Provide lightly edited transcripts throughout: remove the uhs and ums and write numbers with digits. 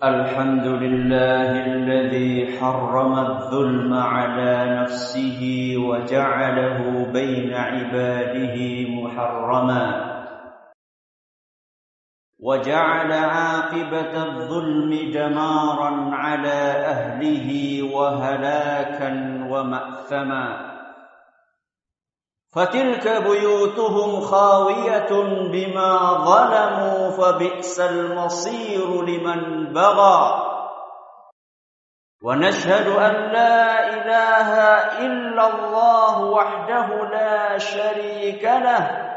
الحمد لله الذي حرم الظلم على نفسه وجعله بين عباده محرما وجعل عاقبة الظلم دمارا على أهله وهلاكا ومأثما فتلك بيوتهم خاوية بما ظلموا فبئس المصير لمن بغى ونشهد أن لا إله إلا الله وحده لا شريك له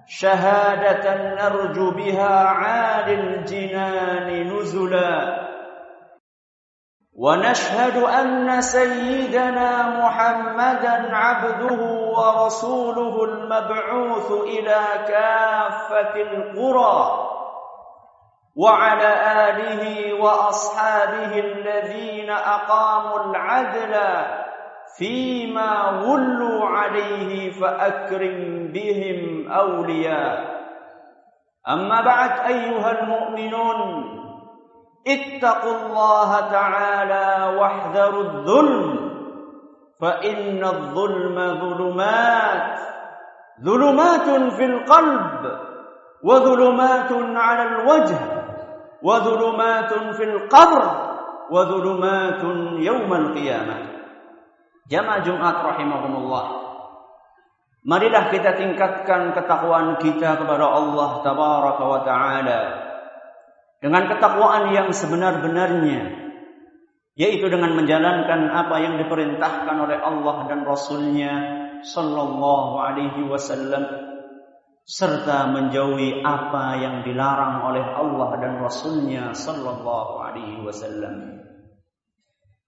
شهادة نرجو بها عالي الجنان نزلا ونشهد أن سيدنا محمدا عبده ورسوله المبعوث إلى كافة القرى وعلى آله وأصحابه الذين أقاموا العدل فيما ولوا عليه فأكرم بهم أولياء أما بعد أيها المؤمنون اتقوا الله تعالى واحذروا الظلم فإن الظلم ظلمات في القلب وظلمات على الوجه وظلمات في القبر وظلمات يوم القيامة. Jamaah Jumat rahimahumullah, marilah kita tingkatkan ketakwaan kita kepada Allah tabaraka wa ta'ala dengan ketakwaan yang sebenar-benarnya, yaitu dengan menjalankan apa yang diperintahkan oleh Allah dan Rasul-Nya sallallahu alaihi wasallam, serta menjauhi apa yang dilarang oleh Allah dan Rasul-Nya sallallahu alaihi wasallam.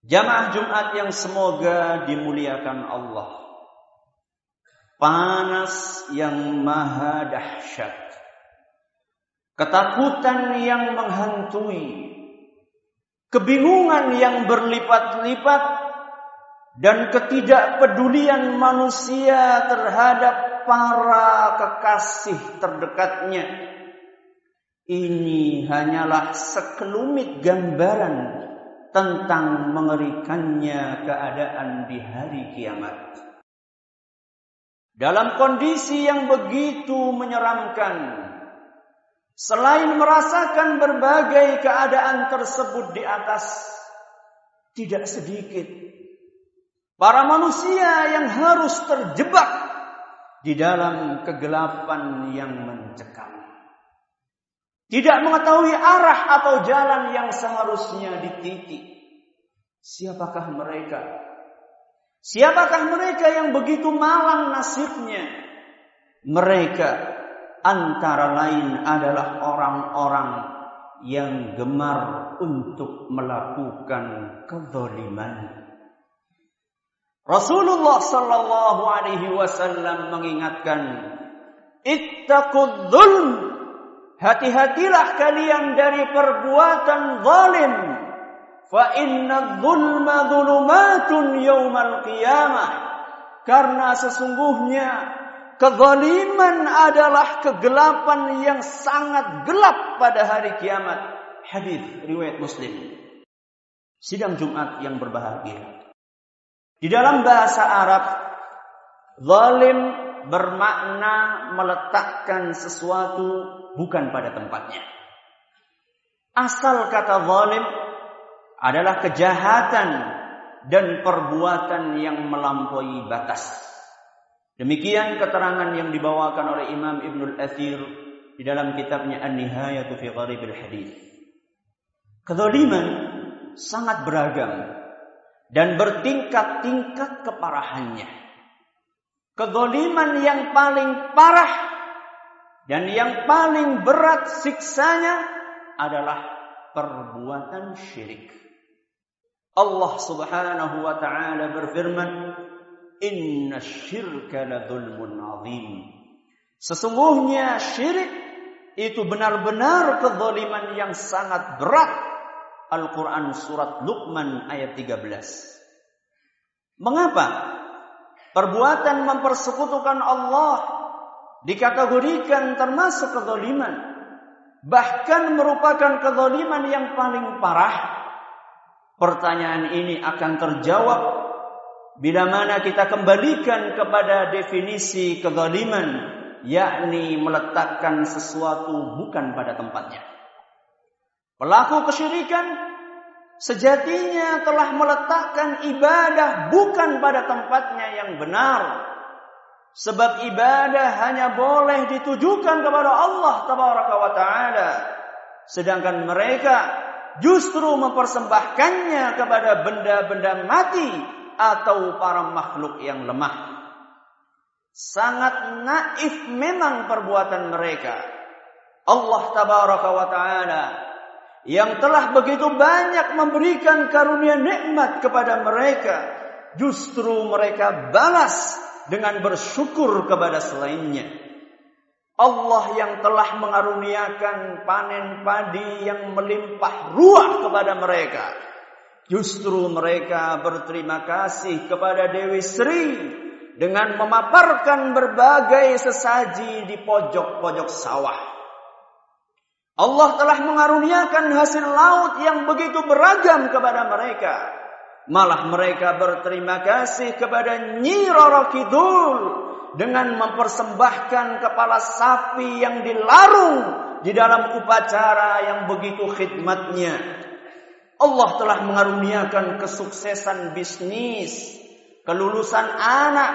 Jamaah Jumat yang semoga dimuliakan Allah, panas yang maha dahsyat, ketakutan yang menghantui, kebingungan yang berlipat-lipat, dan ketidakpedulian manusia terhadap para kekasih terdekatnya. Ini hanyalah sekelumit gambaran tentang mengerikannya keadaan di hari kiamat. Dalam kondisi yang begitu menyeramkan, selain merasakan berbagai keadaan tersebut di atas, tidak sedikit para manusia yang harus terjebak di dalam kegelapan yang mencekam, tidak mengetahui arah atau jalan yang seharusnya dititi. Siapakah mereka? Siapakah mereka yang begitu malang nasibnya? Mereka antara lain adalah orang-orang yang gemar untuk melakukan kezaliman. Rasulullah sallallahu alaihi wasallam mengingatkan, "Ittaqudz zulm." Hati-hatilah kalian dari perbuatan zalim. Fa inna dzulma dzulumatun yaumal qiyamah. Karena sesungguhnya kezaliman adalah kegelapan yang sangat gelap pada hari kiamat. Hadis riwayat Muslim. Sidang Jumat yang berbahagia, di dalam bahasa Arab, zalim bermakna meletakkan sesuatu bukan pada tempatnya. Asal kata zalim adalah kejahatan dan perbuatan yang melampaui batas. Demikian keterangan yang dibawakan oleh Imam Ibnul Athir di dalam kitabnya An-Nihayatu fi Gharibil Hadits. Kezaliman sangat beragam dan bertingkat-tingkat keparahannya. Kezaliman yang paling parah dan yang paling berat siksanya adalah perbuatan syirik. Allah Subhanahu wa ta'ala berfirman, "Inna syirka la dzulmun 'adzim." Sesungguhnya syirik itu benar-benar kezaliman yang sangat berat. Al-Quran surat Luqman ayat 13. Mengapa perbuatan mempersekutukan Allah dikategorikan termasuk kezaliman? bahkan merupakan kezaliman yang paling parah. Pertanyaan ini akan terjawab bila mana kita kembalikan kepada definisi kezaliman, yakni meletakkan sesuatu bukan pada tempatnya. Pelaku kesyirikan sejatinya telah meletakkan ibadah bukan pada tempatnya yang benar. Sebab ibadah hanya boleh ditujukan kepada Allah Tabaraka wa Ta'ala. Sedangkan mereka justru mempersembahkannya kepada benda-benda mati atau para makhluk yang lemah. Sangat naif memang perbuatan mereka. Allah Tabaraka wa Ta'ala yang telah begitu banyak memberikan karunia nikmat kepada mereka, justru mereka balas dengan bersyukur kepada selainnya. Allah yang telah mengaruniakan panen padi yang melimpah ruah kepada mereka, justru mereka berterima kasih kepada Dewi Sri dengan memaparkan berbagai sesaji di pojok-pojok sawah. Allah telah mengaruniakan hasil laut yang begitu beragam kepada mereka. Malah mereka berterima kasih kepada Nyi Roro Kidul dengan mempersembahkan kepala sapi yang dilarung di dalam upacara yang begitu khidmatnya. Allah telah mengaruniakan kesuksesan bisnis, kelulusan anak,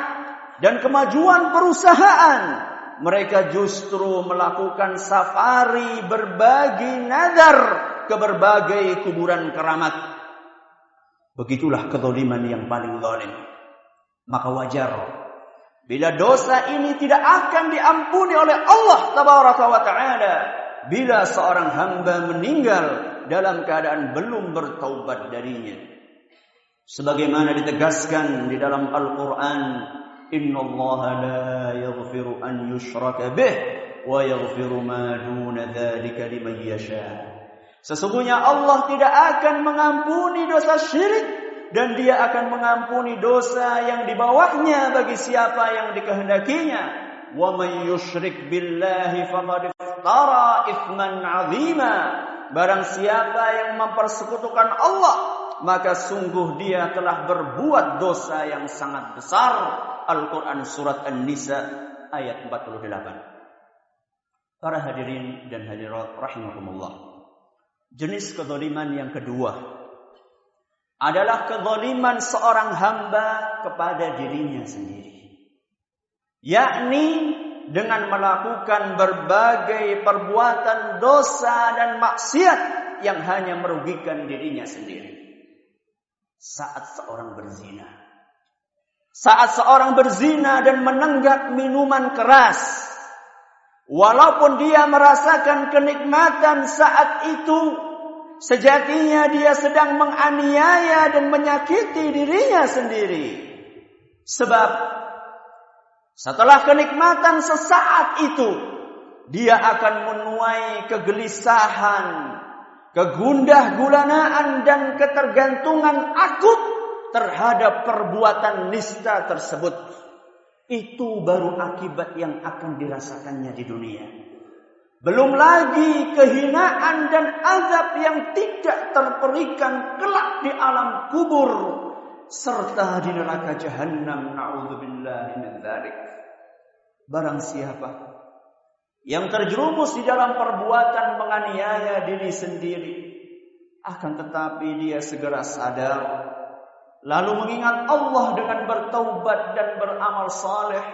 dan kemajuan perusahaan. Mereka justru melakukan safari berbagi nadar ke berbagai kuburan keramat. Begitulah kezaliman yang paling zalim. Maka wajar bila dosa ini tidak akan diampuni oleh Allah Tabaraka wa Ta'ala bila seorang hamba meninggal dalam keadaan belum bertaubat darinya. Sebagaimana ditegaskan di dalam Al-Quran, innallaha la yaghfiru an yushraka bih wa yaghfiru ma duna dzalika liman yasha. Sesungguhnya Allah tidak akan mengampuni dosa syirik, dan Dia akan mengampuni dosa yang di bawahnya bagi siapa yang dikehendakinya. Wa may yusyrik billahi faqad iftara itsman 'azima. Barang siapa yang mempersekutukan Allah, maka sungguh dia telah berbuat dosa yang sangat besar. Al-Quran Surat An-Nisa ayat 48. Para hadirin dan hadirat rahimakumullah. Jenis kezaliman yang kedua adalah kezaliman seorang hamba kepada dirinya sendiri. Yakni dengan melakukan berbagai perbuatan dosa dan maksiat yang hanya merugikan dirinya sendiri. Saat seorang berzina dan menenggak minuman keras, walaupun dia merasakan kenikmatan saat itu, sejatinya dia sedang menganiaya dan menyakiti dirinya sendiri. Sebab setelah kenikmatan sesaat itu, dia akan menuai kegelisahan, kegundah-gulanaan dan ketergantungan akut terhadap perbuatan nista tersebut. Itu baru akibat yang akan dirasakannya di dunia. Belum lagi kehinaan dan azab yang tidak terperikan kelak di alam kubur serta di neraka jahanam. Na'udzubillahi min dzalik. Barang siapa yang terjerumus di dalam perbuatan menganiaya diri sendiri, akan tetapi dia segera sadar, lalu mengingat Allah dengan bertaubat dan beramal saleh,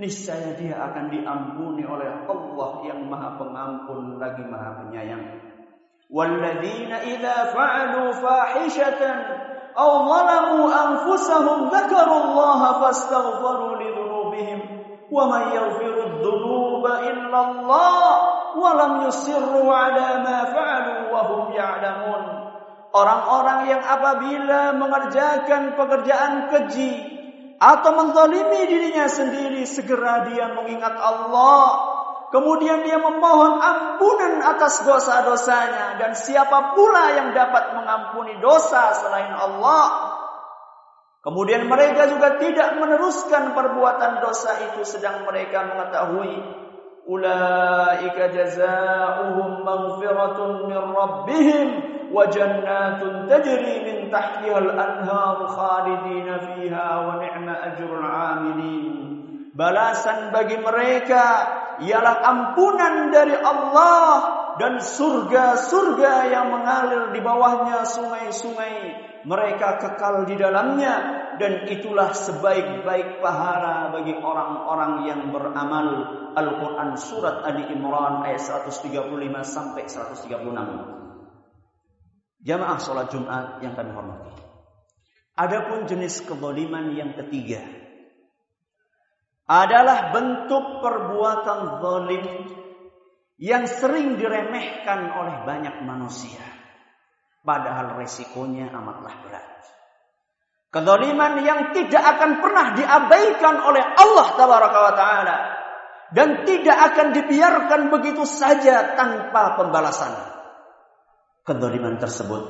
niscaya dia akan diampuni oleh Allah yang Maha Pengampun lagi Maha Penyayang. Walladzina idza fa'alu fahishatan aw zalamu anfusahum dzakarullaha fastaghfiru lidzunubihim wa man yaghfiru dzunuba illa Allah wa lam yusirru 'ala ma fa'alu wa hum ya'lamun. Orang-orang yang apabila mengerjakan pekerjaan keji atau menzalimi dirinya sendiri, segera dia mengingat Allah, kemudian dia memohon ampunan atas dosa-dosanya, dan siapa pula yang dapat mengampuni dosa selain Allah. Kemudian mereka juga tidak meneruskan perbuatan dosa itu, sedang mereka mengetahui Ulaika jazaohum maghfiratun min rabbihim wa jannatun tajri min tahtihal anhar khalidina fiha wa ni'ma ajrul 'amilin. Balasan bagi mereka ialah ampunan dari Allah dan surga-surga yang mengalir di bawahnya sungai-sungai. Mereka kekal di dalamnya dan itulah sebaik-baik pahala bagi orang-orang yang beramal. Al-Quran Surat Ali Imran ayat 135 sampai 136. Jamaah sholat Jumat yang kami hormati. Adapun jenis kezaliman yang ketiga adalah bentuk perbuatan zalim yang sering diremehkan oleh banyak manusia. Padahal resikonya amatlah berat. Kezaliman yang tidak akan pernah diabaikan oleh Allah Tabaraka wa Ta'ala. Dan tidak akan dibiarkan begitu saja tanpa pembalasan. Kezaliman tersebut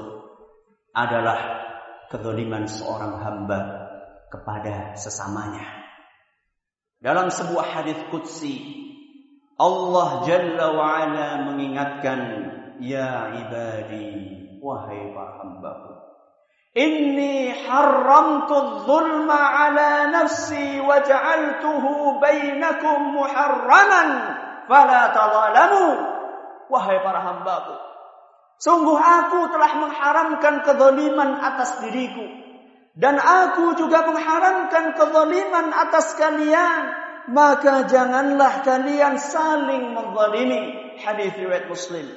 adalah kezaliman seorang hamba kepada sesamanya. Dalam sebuah hadis qudsi, Allah Jalla wa'ala mengingatkan, ya ibadi, wahai para hambaku, inni haramtu dzulma ala nafsi wa ja'altuhu bainakum muharraman fala tadzalamu. Wahai para hambaku, sungguh aku telah mengharamkan kezaliman atas diriku dan aku juga mengharamkan kezaliman atas kalian, maka janganlah kalian saling menzalimi. Hadis riwayat Muslim.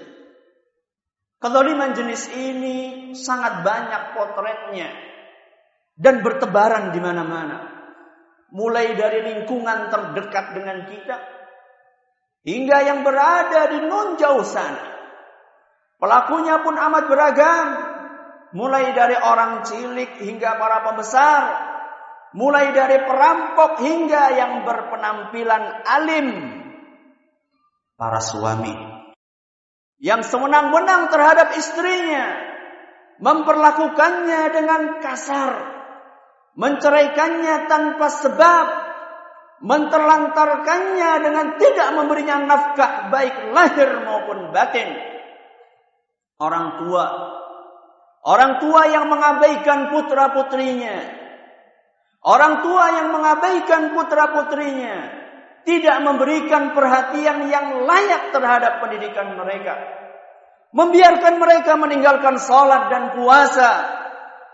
Kezaliman jenis ini sangat banyak potretnya dan bertebaran di mana-mana. Mulai dari lingkungan terdekat dengan kita hingga yang berada di non jauh sana. Pelakunya pun amat beragam, mulai dari orang cilik hingga para pembesar, mulai dari perampok hingga yang berpenampilan alim. Para suami yang sewenang-wenang terhadap istrinya, memperlakukannya dengan kasar, menceraikannya tanpa sebab, menterlantarkannya dengan tidak memberinya nafkah baik lahir maupun batin. Orang tua yang mengabaikan putra-putrinya, orang tua yang mengabaikan putra-putrinya, tidak memberikan perhatian yang layak terhadap pendidikan mereka, membiarkan mereka meninggalkan salat dan puasa,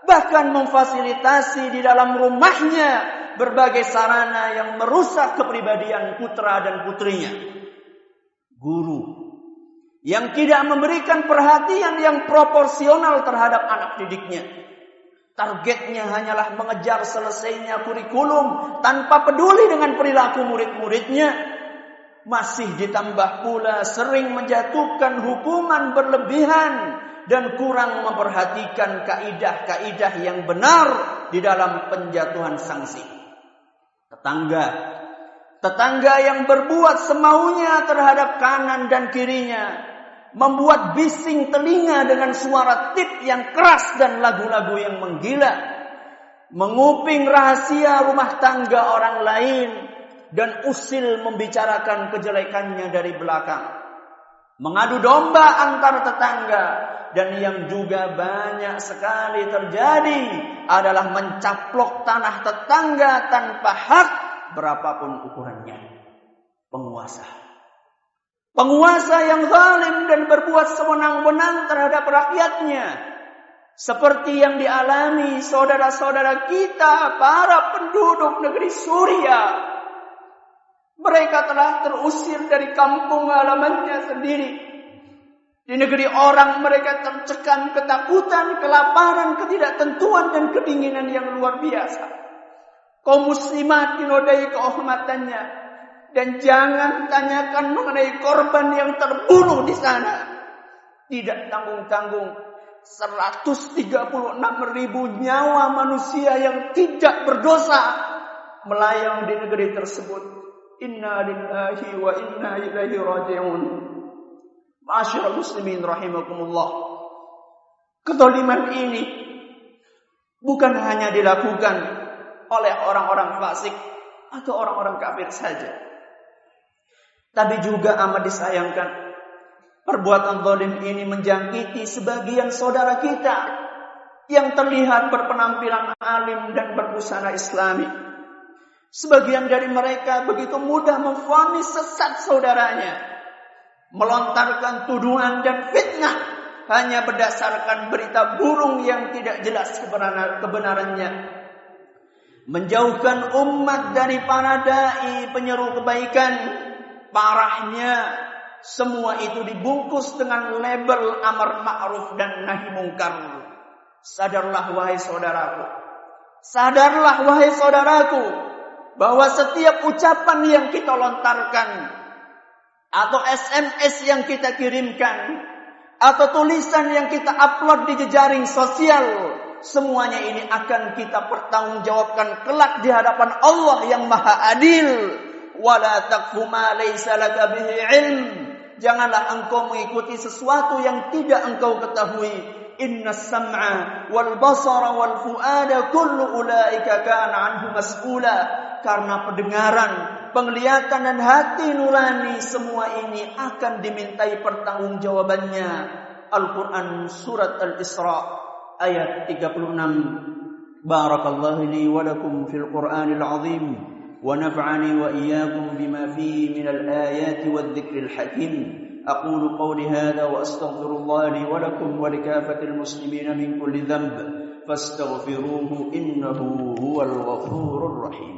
bahkan memfasilitasi di dalam rumahnya berbagai sarana yang merusak kepribadian putra dan putrinya. Guru yang tidak memberikan perhatian yang proporsional terhadap anak didiknya, targetnya hanyalah mengejar selesainya kurikulum tanpa peduli dengan perilaku murid-muridnya. Masih ditambah pula sering menjatuhkan hukuman berlebihan dan kurang memperhatikan kaidah-kaidah yang benar di dalam penjatuhan sanksi. Tetangga yang berbuat semaunya terhadap kanan dan kirinya, membuat bising telinga dengan suara tip yang keras dan lagu-lagu yang menggila, menguping rahasia rumah tangga orang lain, dan usil membicarakan kejelekannya dari belakang, mengadu domba antar tetangga, dan yang juga banyak sekali terjadi adalah mencaplok tanah tetangga tanpa hak berapapun ukurannya. Penguasa yang zalim dan berbuat sewenang-wenang terhadap rakyatnya, seperti yang dialami saudara-saudara kita para penduduk negeri Suriah. Mereka telah terusir dari kampung halamannya sendiri. Di negeri orang mereka tercekam ketakutan, kelaparan, ketidaktentuan dan kedinginan yang luar biasa. Kaum muslimat dinodai kehormatannya, dan jangan tanyakan mengenai korban yang terbunuh di sana. Tidak tanggung-tanggung 136.000 nyawa manusia yang tidak berdosa melayang di negeri tersebut. Inna lillahi wa inna ilaihi raji'un. Ma'asyiral muslimin rahimakumullah. Kezaliman ini bukan hanya dilakukan oleh orang-orang fasik atau orang-orang kafir saja, Tapi juga amat disayangkan, perbuatan zalim ini menjangkiti sebagian saudara kita yang terlihat berpenampilan alim dan berbusana islami. Sebagian dari mereka begitu mudah memvonis sesat saudaranya, melontarkan tuduhan dan fitnah hanya berdasarkan berita burung yang tidak jelas kebenarannya, menjauhkan umat dari para dai penyeru kebaikan. Parahnya, semua itu dibungkus dengan label amar ma'ruf dan nahi mungkar. Sadarlah wahai saudaraku, sadarlah wahai saudaraku, bahwa setiap ucapan yang kita lontarkan, atau SMS yang kita kirimkan, atau tulisan yang kita upload di jejaring sosial, semuanya ini akan kita pertanggungjawabkan kelak di hadapan Allah yang Maha Adil. Wala taqfu ma laysa laka bihi ilm. Janganlah engkau mengikuti sesuatu yang tidak engkau ketahui. Innas sam'a wal basara wal fuada kullu ulaika kana anhu mas'ula. Karena pendengaran, penglihatan dan hati nurani, semua ini akan dimintai pertanggungjawabannya. Al-Quran Surat Al-Isra ayat 36. Barakallahu li wa lakum fil Qur'anil azim, wa naf'ani wa iyyakum bima fihi minal ayati wadh-dhikril hakim. أقول قولي هذا وأستغفر الله لي ولكم ولكافة المسلمين من كل ذنب فاستغفروه إنه هو الغفور الرحيم.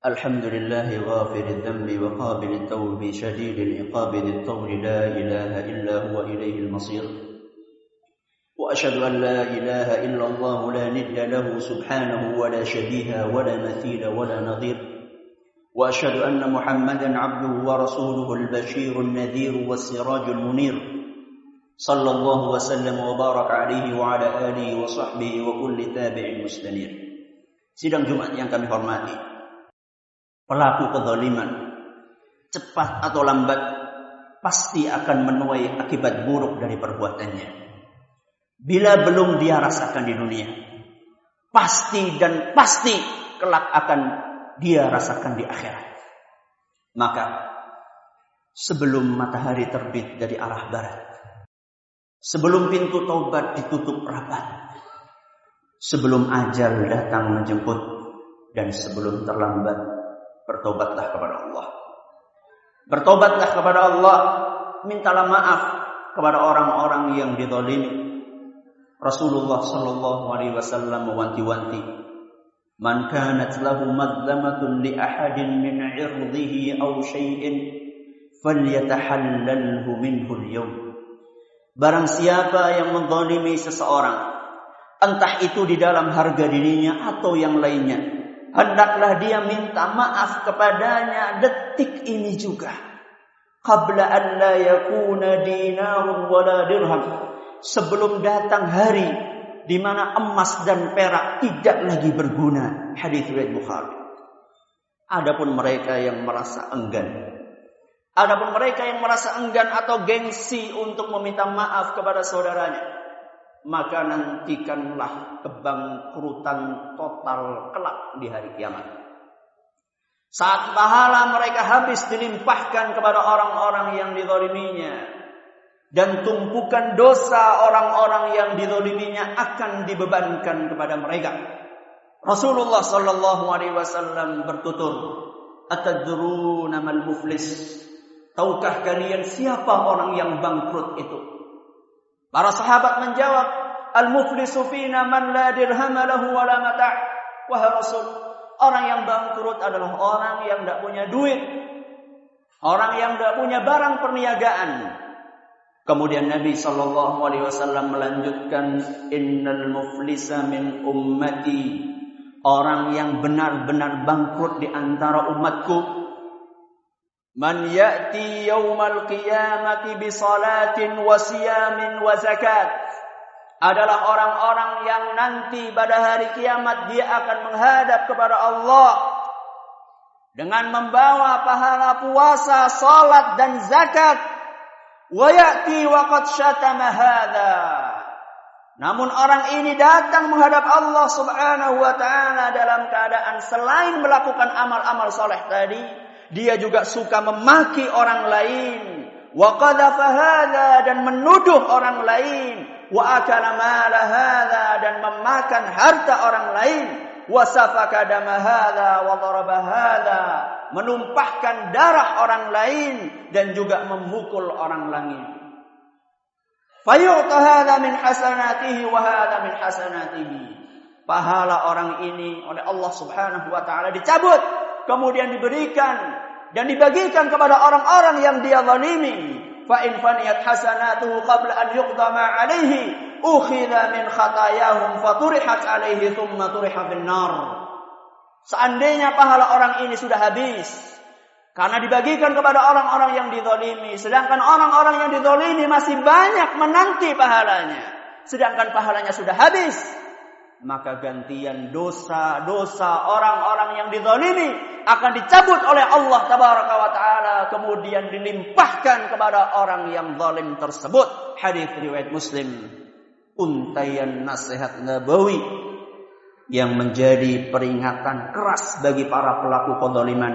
الحمد لله غافر الذنب وقابل التوب شديد العقاب ذي الطول لا إله إلا هو إليه المصير. وأشهد أن لا إله إلا الله لا ند له سبحانه ولا شبيه ولا مثيل ولا نظير. وأشهد أن محمدا عبده ورسوله البشير النذير والسراج المنير صلى الله وسلم وبارك عليه وعلى آله وصحبه وكل تابع مستنير. Sidang Jumat yang kami hormati, pelaku kezaliman cepat atau lambat pasti akan menuai akibat buruk dari perbuatannya. Bila belum dia rasakan di dunia, pasti dan pasti kelak akan dia rasakan di akhirat. Maka sebelum matahari terbit dari arah barat, sebelum pintu taubat ditutup rapat, sebelum ajal datang menjemput, dan sebelum terlambat, bertobatlah kepada Allah. Bertobatlah kepada Allah, mintalah maaf kepada orang-orang yang dizalimi. Rasulullah sallallahu alaihi wasallam mewanti-wanti, man kanat lahu madlamatun li ahadin min 'irdihi aw shay'in falyatahallalhu minhu al-yawm. Barang siapa yang menzalimi seseorang, entah itu di dalam harga dirinya atau yang lainnya, hendaklah dia minta maaf kepadanya detik ini juga. Qabla an la yakuna dinarun wala dirham. Sebelum datang hari di mana emas dan perak tidak lagi berguna. Hadits riwayat Bukhari. Adapun mereka yang merasa enggan, atau gengsi untuk meminta maaf kepada saudaranya, maka nantikanlah kebangkrutan total kelak di hari kiamat. Saat pahala mereka habis dilimpahkan kepada orang-orang yang dizaliminya, dan tumpukan dosa orang-orang yang dizaliminya akan dibebankan kepada mereka. Rasulullah sallallahu alaihi wasallam bertutur, "Atadruna mal muflis?" Tahukah kalian siapa orang yang bangkrut itu? Para sahabat menjawab, "Al-muflisu fina man la dirham lahu wa la mata'." Wahai Rasul, orang yang bangkrut adalah orang yang tidak punya duit, orang yang tidak punya barang perniagaan. Kemudian Nabi sallallahu alaihi wasallam melanjutkan, "Innal muflisa min ummati." Orang yang benar-benar bangkrut di antara umatku, man ya'ti yaumal qiyamati bi salatin wa siyamin wa zakat. Adalah orang-orang yang nanti pada hari kiamat dia akan menghadap kepada Allah dengan membawa pahala puasa, salat dan zakat. Wa ya'ti wa qad syatama hadza. Namun orang ini datang menghadap Allah Subhanahu wa taala dalam keadaan selain melakukan amal-amal soleh tadi, Dia juga suka memaki orang lain. Wa qadhafa hadza, dan menuduh orang lain. Wa akala mala hadza, dan memakan harta orang lain. Wa safaka dama hadza wa daraba hadza, menumpahkan darah orang lain dan juga memukul orang lain. Fayu'ta hadza min hasanatihi wa hadza min hasanatihi. Pahala orang ini oleh Allah Subhanahu wa taala dicabut, kemudian diberikan dan dibagikan kepada orang-orang yang dia zalimi. Fa in faniyat hasanatuhu qabla an yuqdama alaihi ukhidha min khatayahum faturihat alaihi thumma turiha fin nar. Seandainya pahala orang ini sudah habis karena dibagikan kepada orang-orang yang dizalimi, sedangkan orang-orang yang dizalimi masih banyak menanti pahalanya, sedangkan pahalanya sudah habis, maka gantian dosa-dosa orang-orang yang dizalimi akan dicabut oleh Allah Tabaraka wa Ta'ala, kemudian dilimpahkan kepada orang yang zalim tersebut. Hadis riwayat Muslim. Untaian nasihat nabawi yang menjadi peringatan keras bagi para pelaku kezaliman,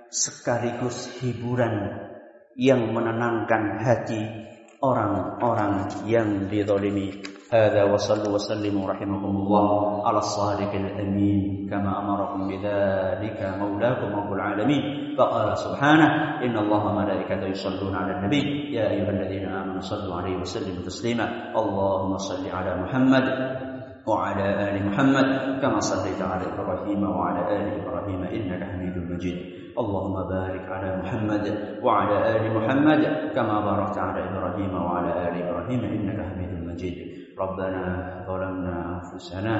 sekaligus hiburan yang menenangkan hati orang-orang yang dizalimi. هذا وصلوا وسلموا رحمكم الله على الصادق الأمين كما أمركم بذلك مولاكم رب العالمين فقال سبحانه إن الله وملائكته يصلون على النبي يا أيها الذين آمنوا صلوا عليه وسلموا تسليما اللهم صل على محمد وعلى آل محمد كما صليت على إبراهيم وعلى آل إبراهيم إنك حميد مجيد اللهم بارك على محمد وعلى آل محمد كما باركت على إبراهيم وعلى آل إبراهيم إنك حميد مجيد ربنا ظلمنا أنفسنا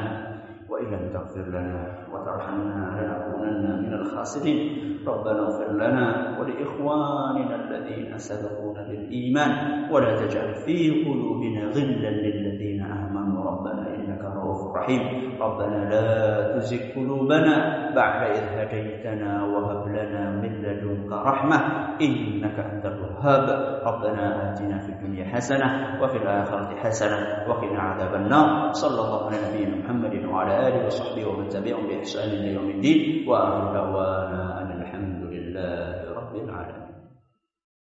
وإن لم تغفر لنا وترحمنا لنكونن من الخاسرين ربنا اغفر لنا ولإخواننا الذين سبقونا بالإيمان ولا تجعل في قلوبنا غلا للذين آمنوا ربنا إنك رؤوف رحيم ربنا لا تزغ قلوبنا بعد إذ هديتنا وهب لنا من لدنك رحمة إنك أنت الوهاب ربنا آتنا في الدنيا حسنة وفي الآخرة حسنة وقنا عذاب النار صلى الله على نبينا محمد وعلى آله وصحبه ومن تبعهم بإحسان إلى يوم الدين وآخر دعوانا أن الحمد لله